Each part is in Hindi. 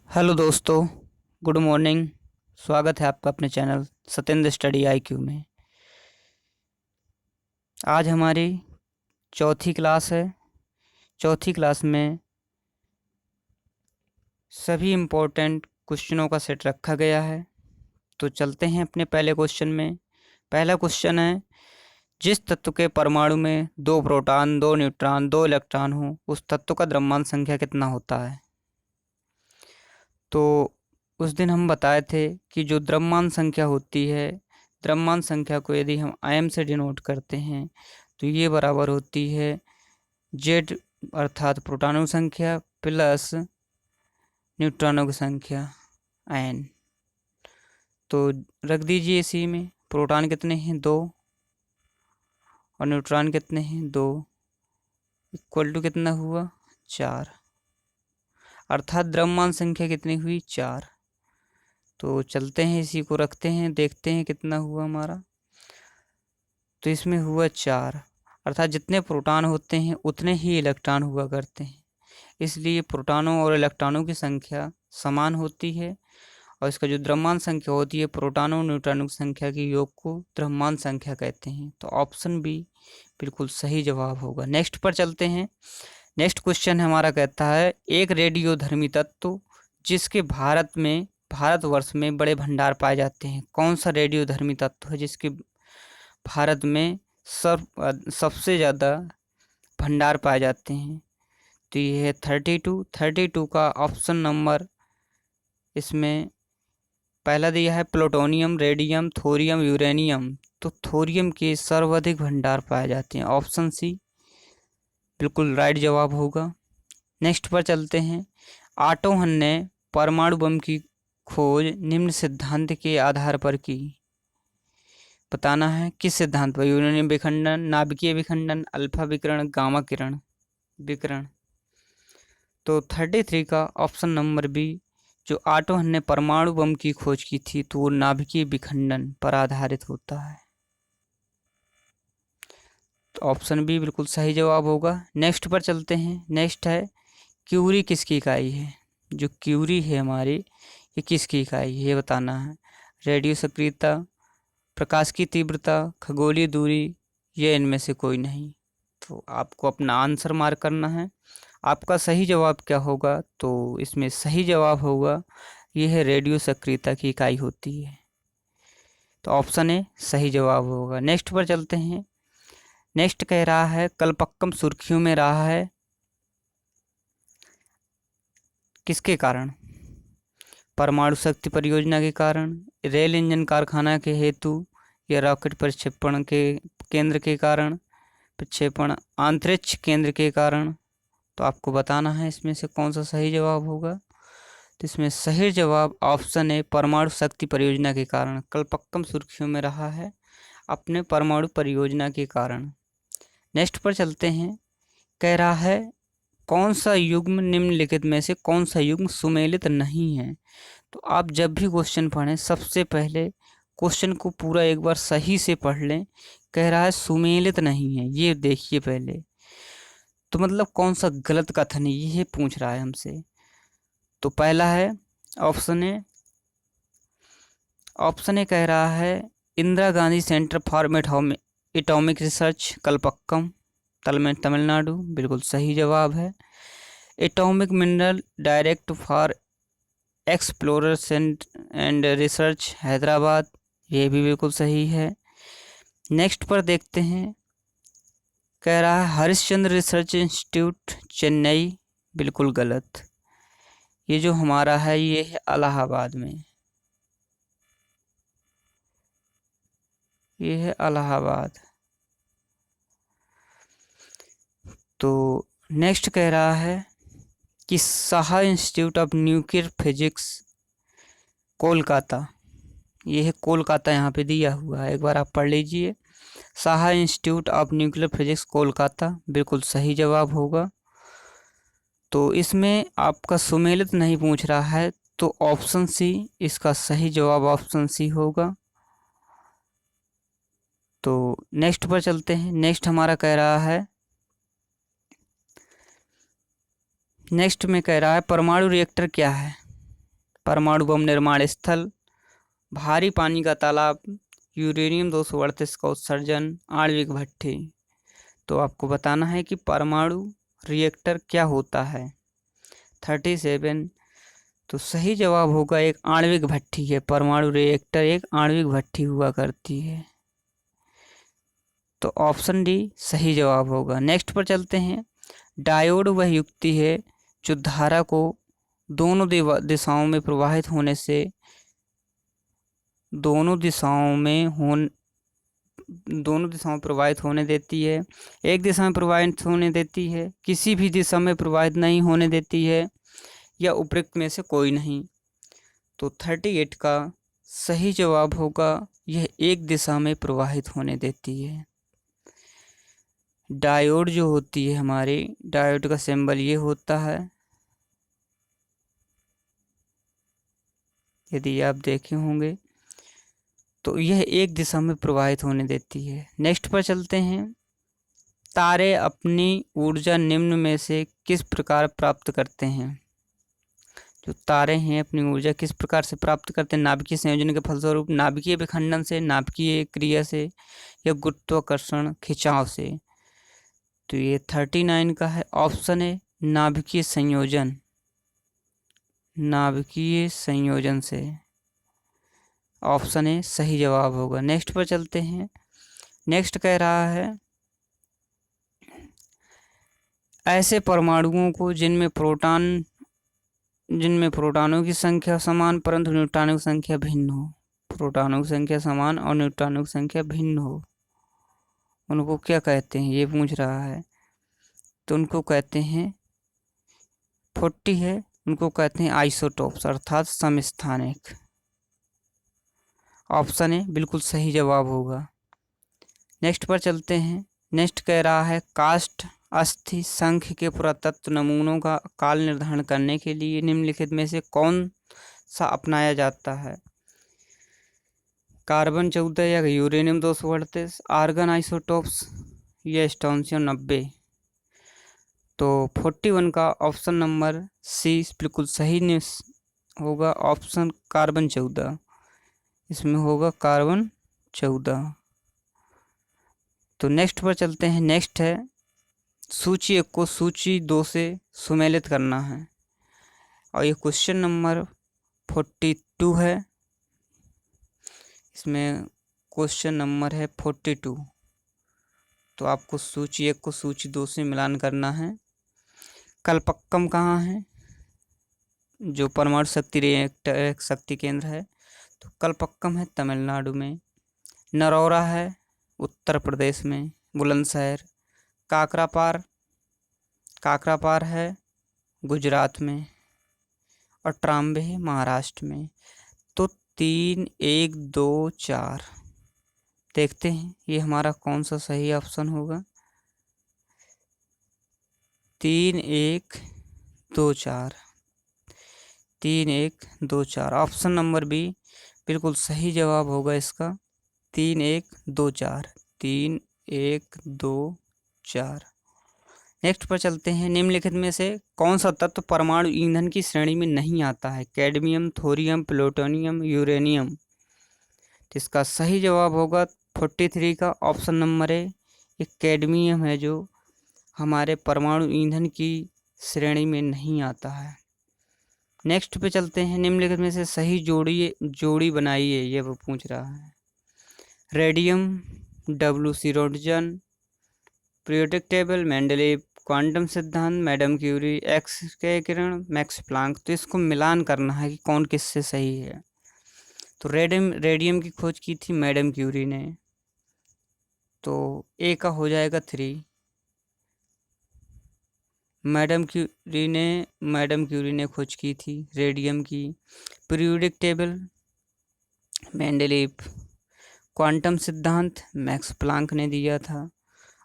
हेलो दोस्तों, गुड मॉर्निंग। स्वागत है आपका अपने चैनल सत्येंद्र स्टडी IQ में। आज हमारी चौथी क्लास है। चौथी क्लास में सभी इम्पोर्टेंट क्वेश्चनों का सेट रखा गया है। तो चलते हैं अपने पहले क्वेश्चन में। पहला क्वेश्चन है, जिस तत्व के परमाणु में 2 प्रोटॉन 2 न्यूट्रॉन 2 इलेक्ट्रॉन हो उस तत्व का द्रव्यमान संख्या कितना होता है। तो उस दिन हम बताए थे कि जो द्रव्यमान संख्या होती है, द्रव्यमान संख्या को यदि हम m से डिनोट करते हैं तो ये बराबर होती है Z अर्थात प्रोटॉनों की संख्या प्लस न्यूट्रॉनों की संख्या n। तो रख दीजिए इसी में, प्रोटॉन कितने हैं 2 और न्यूट्रॉन कितने हैं 2, इक्वल टू कितना हुआ 4, अर्थात द्रव्यमान संख्या कितनी हुई 4। तो चलते हैं इसी को रखते हैं, देखते हैं कितना हुआ हमारा। तो इसमें हुआ 4, अर्थात जितने प्रोटॉन होते हैं उतने ही इलेक्ट्रॉन हुआ करते हैं, इसलिए प्रोटॉनों और इलेक्ट्रॉनों की संख्या समान होती है। और इसका जो द्रव्यमान संख्या होती है प्रोटॉनों और न्यूट्रॉनों की संख्या के योग को द्रव्यमान संख्या कहते हैं। तो ऑप्शन बी बिल्कुल सही जवाब होगा। नेक्स्ट पर चलते हैं। नेक्स्ट क्वेश्चन हमारा कहता है, एक रेडियोधर्मी तत्व जिसके भारतवर्ष में बड़े भंडार पाए जाते हैं, कौन सा रेडियोधर्मी तत्व है जिसके भारत में सबसे ज़्यादा भंडार पाए जाते हैं। तो ये है 32 का ऑप्शन नंबर इसमें पहला दिया है प्लूटोनियम, रेडियम, थोरियम, यूरेनियम। तो थोरियम के सर्वाधिक भंडार पाए जाते हैं, ऑप्शन सी बिल्कुल राइट जवाब होगा। नेक्स्ट पर चलते हैं। ऑटो हन ने परमाणु बम की खोज निम्न सिद्धांत के आधार पर की। बताना है किस सिद्धांत पर, यूरेनियम विखंडन, नाभिकीय विखंडन, अल्फा विकिरण, गामा किरण विकिरण। तो 33 का ऑप्शन नंबर बी, जो ऑटो हन ने परमाणु बम की खोज की थी तो वो नाभिकीय विखंडन पर आधारित होता है। तो ऑप्शन बी बिल्कुल सही जवाब होगा। नेक्स्ट पर चलते हैं। नेक्स्ट है, क्यूरी किसकी इकाई है। जो क्यूरी है हमारी, ये किसकी इकाई है ये बताना है। रेडियो सक्रियता, प्रकाश की तीव्रता, खगोलीय दूरी, ये इनमें से कोई नहीं। तो आपको अपना आंसर मार्क करना है। आपका सही जवाब क्या होगा, तो इसमें सही जवाब होगा यह है रेडियो सक्रियता की इकाई होती है। तो ऑप्शन ए सही जवाब होगा। नेक्स्ट पर चलते हैं। नेक्स्ट कह रहा है, कलपक्कम सुर्खियों में रहा है किसके कारण। परमाणु शक्ति परियोजना के कारण, रेल इंजन कारखाना के हेतु, या रॉकेट प्रक्षेपण के केंद्र के कारण, प्रक्षेपण अंतरिक्ष केंद्र के कारण। तो आपको बताना है इसमें से कौन सा सही जवाब होगा। तो इसमें सही जवाब ऑप्शन है परमाणु शक्ति परियोजना के कारण। कलपक्कम सुर्खियों में रहा है अपने परमाणु परियोजना के कारण। नेक्स्ट पर चलते हैं। कह रहा है, कौन सा युग्म निम्नलिखित में से कौन सा युग्म सुमेलित नहीं है। तो आप जब भी क्वेश्चन पढ़ें सबसे पहले क्वेश्चन को पूरा एक बार सही से पढ़ लें। कह रहा है सुमेलित नहीं है, ये देखिए पहले, तो मतलब कौन सा गलत कथन है ये पूछ रहा है हमसे। तो पहला है ऑप्शन ए कह रहा है Indira Gandhi centre for atomic research Kalpakkam Tamil Nadu, बिल्कुल सही जवाब है। Atomic mineral direct for exploration and research Hyderabad, ये भी बिल्कुल सही है। नेक्स्ट पर देखते हैं। कह रहा है हरिश्चंद्र रिसर्च इंस्टीट्यूट चेन्नई, बिल्कुल गलत। ये जो हमारा है ये है इलाहाबाद में, ये है इलाहाबाद। तो नेक्स्ट कह रहा है कि Saha institute of nuclear physics Kolkata, ये है कोलकाता यहाँ पे दिया हुआ है, एक बार आप पढ़ लीजिए। Saha institute of nuclear physics Kolkata, बिल्कुल सही जवाब होगा। तो इसमें आपका सुमेलित नहीं पूछ रहा है, तो ऑप्शन सी इसका सही जवाब ऑप्शन सी होगा। तो नेक्स्ट पर चलते हैं। नेक्स्ट हमारा कह रहा है, नेक्स्ट में कह रहा है परमाणु रिएक्टर क्या है। परमाणु बम निर्माण स्थल, भारी पानी का तालाब, यूरेनियम 238 का उत्सर्जन, आणविक भट्ठी। तो आपको बताना है कि परमाणु रिएक्टर क्या होता है। 37। तो सही जवाब होगा एक आणविक भट्ठी है। परमाणु रिएक्टर एक आणविक भट्ठी हुआ करती है। तो ऑप्शन डी सही जवाब होगा। नेक्स्ट पर चलते हैं। डायोड वह युक्ति है जो धारा को दोनों दिशाओं में प्रवाहित होने से दोनों दिशाओं प्रवाहित होने देती है, एक दिशा में प्रवाहित होने देती है, किसी भी दिशा में प्रवाहित नहीं होने देती है, या उपरोक्त में से कोई नहीं। तो 38 का सही जवाब होगा यह एक दिशा में प्रवाहित होने देती है। डायोड जो होती है हमारी, डायोड का सिंबल ये होता है, यदि आप देखे होंगे तो यह एक दिशा में प्रवाहित होने देती है। नेक्स्ट पर चलते हैं। तारे अपनी ऊर्जा निम्न में से किस प्रकार प्राप्त करते हैं? जो तारे हैं अपनी ऊर्जा किस प्रकार से प्राप्त करते हैं? नाभिकीय संयोजन के फलस्वरूप, नाभिकीय विखंडन से, नाभिकीय क्रिया से, या गुरुत्वाकर्षण खिंचाव से। तो ये 39 का है ऑप्शन है नाभिकीय संयोजन, नाभिकीय संयोजन से। ऑप्शन ए सही जवाब होगा। नेक्स्ट पर चलते हैं। नेक्स्ट कह रहा है ऐसे परमाणुओं को जिनमें प्रोटॉनों की संख्या समान परंतु न्यूट्रॉनों की संख्या भिन्न हो। प्रोटॉनों की संख्या समान और न्यूट्रॉनों की संख्या भिन्न हो, उनको क्या कहते हैं ये पूछ रहा है। तो उनको कहते हैं 40 है, उनको कहते हैं आइसोटोप्स अर्थात समस्थानिक। ऑप्शन ए बिल्कुल सही जवाब होगा। नेक्स्ट पर चलते हैं। नेक्स्ट कह रहा है काष्ठ अस्थि संख्य के पुरातत्व नमूनों का काल निर्धारण करने के लिए निम्नलिखित में से कौन सा अपनाया जाता है? कार्बन 14 या यूरेनियम 238, आर्गन आइसोटोप्स या स्ट्रोंशियम 90। तो 41 का ऑप्शन नंबर सी बिल्कुल सही होगा। ऑप्शन कार्बन 14, इसमें होगा कार्बन 14। तो नेक्स्ट पर चलते हैं। नेक्स्ट है सूची 1 को सूची 2 से सुमेलित करना है, और ये क्वेश्चन नंबर 42 है। इसमें क्वेश्चन नंबर है 42। तो आपको सूची 1 को सूची 2 से मिलान करना है। कलपक्कम कहाँ है? जो परमाणु शक्ति रिएक्टर शक्ति केंद्र है, तो कलपक्कम है तमिलनाडु में। नरौरा है उत्तर प्रदेश में, बुलंदशहर। काकरापार है गुजरात में, और ट्राम्बे है महाराष्ट्र में। तो 3, 1, 2, 4 देखते हैं ये हमारा कौन सा सही ऑप्शन होगा। 3, 1, 2, 4, 3, 1, 2, 4। ऑप्शन नंबर बी बिल्कुल सही जवाब होगा इसका। 3, 1, 2, 4, 3, 1, 2, 4। नेक्स्ट पर चलते हैं। निम्नलिखित में से कौन सा तत्व परमाणु ईंधन की श्रेणी में नहीं आता है? Cadmium, thorium, plutonium, uranium. तो इसका सही जवाब होगा 43 का ऑप्शन नंबर ए, ये कैडमियम है जो हमारे परमाणु ईंधन की श्रेणी में नहीं आता है। नेक्स्ट पे चलते हैं। निम्नलिखित में से सही जोड़ी बनाइए, ये वो पूछ रहा है। Radium, WC Roentgen, periodic table, Mendeleev quantum सिद्धांत, मैडम क्यूरी एक्स के किरण, मैक्स प्लांक। तो इसको मिलान करना है कि कौन किससे सही है। तो रेडियम की खोज की थी मैडम क्यूरी ने, तो ए का हो जाएगा 3। मैडम क्यूरी ने खोज की थी रेडियम की। पीरियोडिक टेबल मेंडलीव, क्वांटम सिद्धांत मैक्स प्लांक ने दिया था।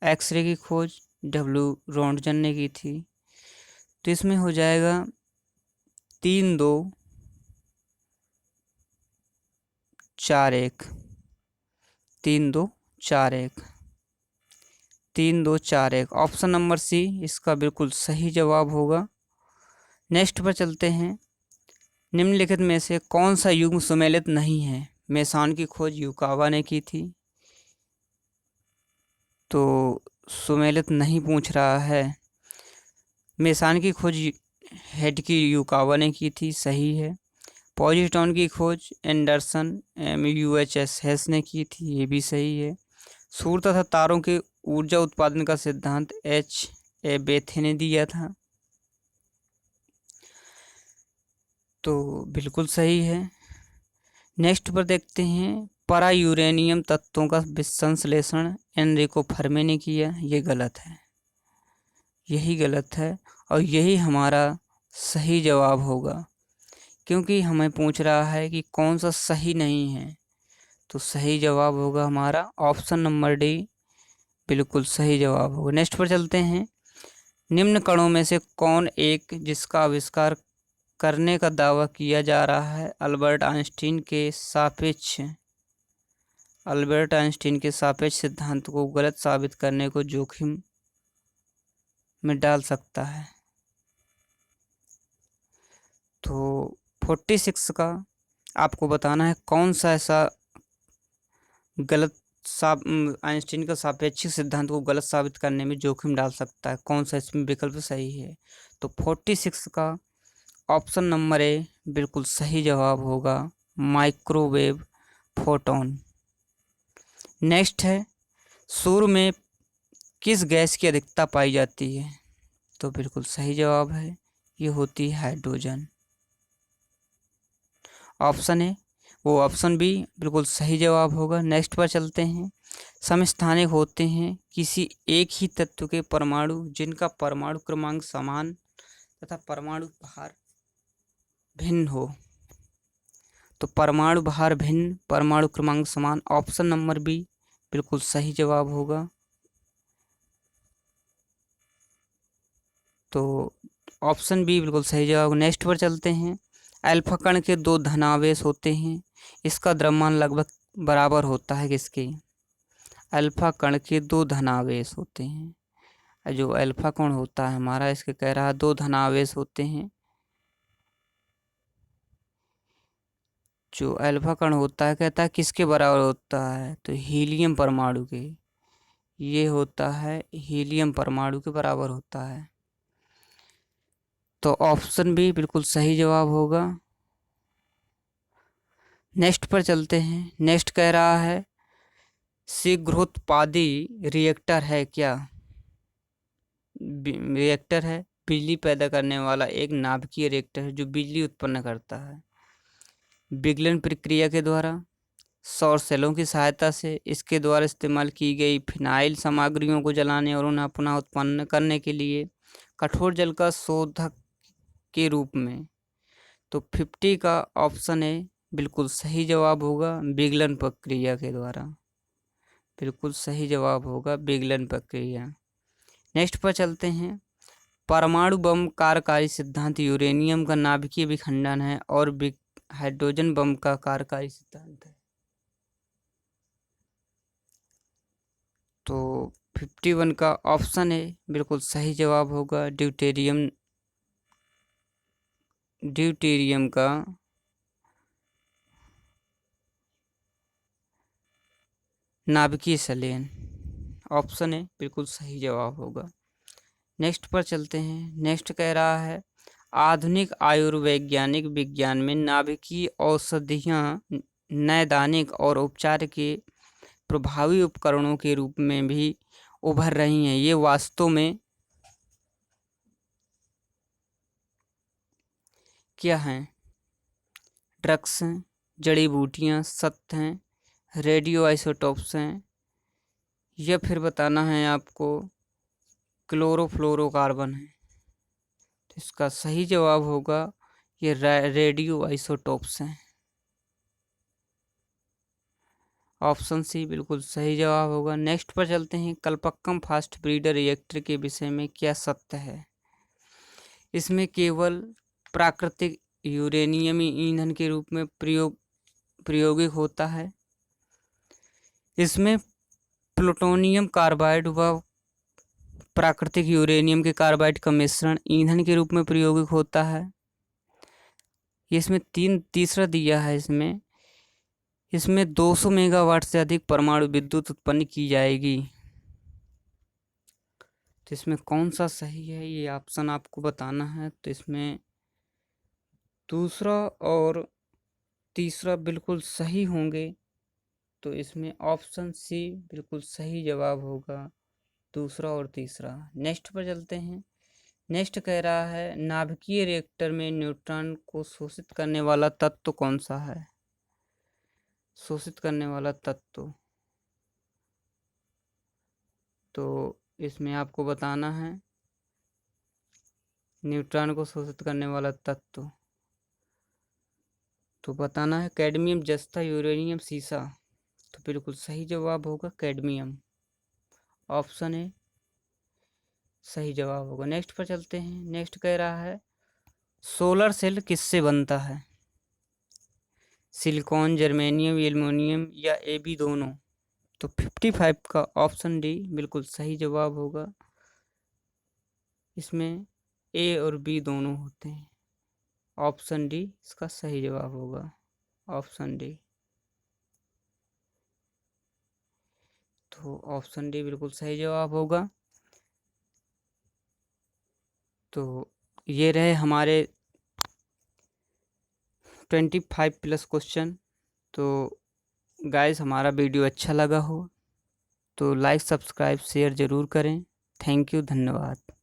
एक्सरे की खोज W रोंटगन ने की थी। तो इसमें हो जाएगा 3, 2, 4, 1, 3, 2, 4, 1, 3, 2, 4, 1। ऑप्शन नंबर सी इसका बिल्कुल सही जवाब होगा। नेक्स्ट पर चलते हैं। निम्नलिखित में से कौन सा युग्म सुमेलित नहीं है? मेसान की खोज युकावा ने की थी, तो सुमेलित नहीं पूछ रहा है। मेसान की खोज हेड की युकावा ने की थी, सही है। पॉजिट्रॉन की खोज एंडरसन MUHS हेस ने की थी, ये भी सही है। सूर्य तथा तारों के ऊर्जा उत्पादन का सिद्धांत H.A. बेथे ने दिया था, तो बिल्कुल सही है। नेक्स्ट पर देखते हैं, परा यूरेनियम तत्वों का विसंश्लेषण एनरिको फर्मी ने किया, ये गलत है, यही गलत है और यही हमारा सही जवाब होगा, क्योंकि हमें पूछ रहा है कि कौन सा सही नहीं है, तो सही जवाब होगा हमारा ऑप्शन नंबर डी, बिल्कुल सही जवाब होगा। नेक्स्ट पर चलते हैं, निम्न कणों में से कौन एक जिसका आविष्कार करने का दावा किया जा रहा है अल्बर्ट आइंस्टीन के सापेक्ष सिद्धांत को गलत साबित करने को जोखिम में डाल सकता है? तो 46 का आपको बताना है कौन सा ऐसा गलत आइंस्टीन का सापेक्षिक सिद्धांत को गलत साबित करने में जोखिम डाल सकता है, कौन सा इसमें विकल्प सही है? तो 46 का ऑप्शन नंबर ए बिल्कुल सही जवाब होगा, माइक्रोवेव फोटोन। नेक्स्ट है, सूर्य में किस गैस की अधिकता पाई जाती है? तो बिल्कुल सही जवाब है, ये होती है हाइड्रोजन। ऑप्शन ए वो ऑप्शन बी बिल्कुल सही जवाब होगा। नेक्स्ट पर चलते हैं, समस्थानिक होते हैं किसी एक ही तत्व के परमाणु जिनका परमाणु क्रमांक समान तथा परमाणु भार भिन्न हो। तो परमाणु भार भिन्न, परमाणु क्रमांक समान, ऑप्शन नंबर बी बिल्कुल सही जवाब होगा। तो ऑप्शन बी बिल्कुल सही जवाब। नेक्स्ट पर चलते हैं, अल्फा कण के दो धनावेश होते हैं, इसका द्रव्यमान लगभग बराबर होता है किसके? अल्फा कण के दो धनावेश होते हैं, जो अल्फा कण होता है हमारा, इसके कह रहा है दो धनावेश होते हैं, जो अल्फा कण होता है कहता है किसके बराबर होता है? तो हीलियम परमाणु के, ये होता है हीलियम परमाणु के बराबर होता है। तो ऑप्शन बी बिल्कुल सही जवाब होगा। नेक्स्ट पर चलते हैं, नेक्स्ट कह रहा है शीघ्रोत्पादी रिएक्टर है क्या? रिएक्टर है बिजली पैदा करने वाला एक नाभिकीय रिएक्टर है जो बिजली उत्पन्न करता है विगलन प्रक्रिया के द्वारा, सौर सेलों की सहायता से, इसके द्वारा इस्तेमाल की गई फिनाइल सामग्रियों को जलाने और उन्हें पुनः उत्पन्न करने के लिए, कठोर जल का शोधक के रूप में। तो 50 का ऑप्शन है बिल्कुल सही जवाब होगा, विगलन प्रक्रिया के द्वारा, बिल्कुल सही जवाब होगा विगलन प्रक्रिया। नेक्स्ट पर चलते हैं, परमाणु बम कार्यकारी सिद्धांत यूरेनियम का नाभिकीय विखंडन है और हाइड्रोजन बम का कार्यकारी सिद्धांत है। तो 51 का ऑप्शन है बिल्कुल सही जवाब होगा, ड्यूटेरियम का नाभिकीय संलयन, ऑप्शन है बिल्कुल सही जवाब होगा। नेक्स्ट पर चलते हैं, नेक्स्ट कह रहा है आधुनिक आयुर्वैज्ञानिक विज्ञान में नाभिकीय औषधियाँ नैदानिक और उपचार के प्रभावी उपकरणों के रूप में भी उभर रही हैं, ये वास्तव में क्या हैं? ड्रग्स हैं, जड़ी बूटियाँ, सत्व हैं, रेडियो आइसोटोप्स हैं, या फिर बताना है आपको क्लोरोफ्लोरोकार्बन है? तो इसका सही जवाब होगा ये रेडियो आइसोटोप्स हैं, ऑप्शन सी बिल्कुल सही जवाब होगा। नेक्स्ट पर चलते हैं, कल्पक्कम फास्ट ब्रीडर रिएक्टर के विषय में क्या सत्य है? इसमें केवल प्राकृतिक यूरेनियम ईंधन के रूप में प्रयोगिक होता है, इसमें प्लूटोनियम कार्बाइड व प्राकृतिक यूरेनियम के कार्बाइड का मिश्रण ईंधन के रूप में प्रयोगिक होता है। ये इसमें तीसरा दिया है। इसमें 200 मेगावाट से अधिक परमाणु विद्युत उत्पन्न की जाएगी। तो इसमें कौन सा सही है, ये ऑप्शन आपको बताना है। तो इसमें दूसरा और तीसरा बिल्कुल सही होंगे। तो इसमें ऑप्शन सी बिल्कुल सही जवाब होगा, दूसरा और तीसरा। नेक्स्ट पर चलते हैं। नेक्स्ट कह रहा है नाभिकीय रिएक्टर में न्यूट्रॉन को शोषित करने वाला तत्व कौन सा है। शोषित करने वाला तत्व, तो इसमें आपको बताना है न्यूट्रॉन को शोषित करने वाला तत्व। तो बताना है कैडमियम, जस्ता, यूरेनियम, सीसा। तो बिल्कुल सही जवाब होगा कैडमियम। ऑप्शन ए सही जवाब होगा। नेक्स्ट पर चलते हैं। नेक्स्ट कह रहा है सोलर सेल किससे बनता है। सिलिकॉन, जर्मेनियम, एल्युमिनियम या ए बी दोनों। तो 55 का ऑप्शन डी बिल्कुल सही जवाब होगा। इसमें ए और बी दोनों होते हैं। ऑप्शन डी इसका सही जवाब होगा। Option D. तो ऑप्शन डी बिल्कुल सही जवाब होगा। तो ये रहे हमारे 25+ क्वेश्चन। तो गाइस हमारा वीडियो अच्छा लगा हो तो लाइक, सब्सक्राइब, शेयर ज़रूर करें। थैंक यू, धन्यवाद।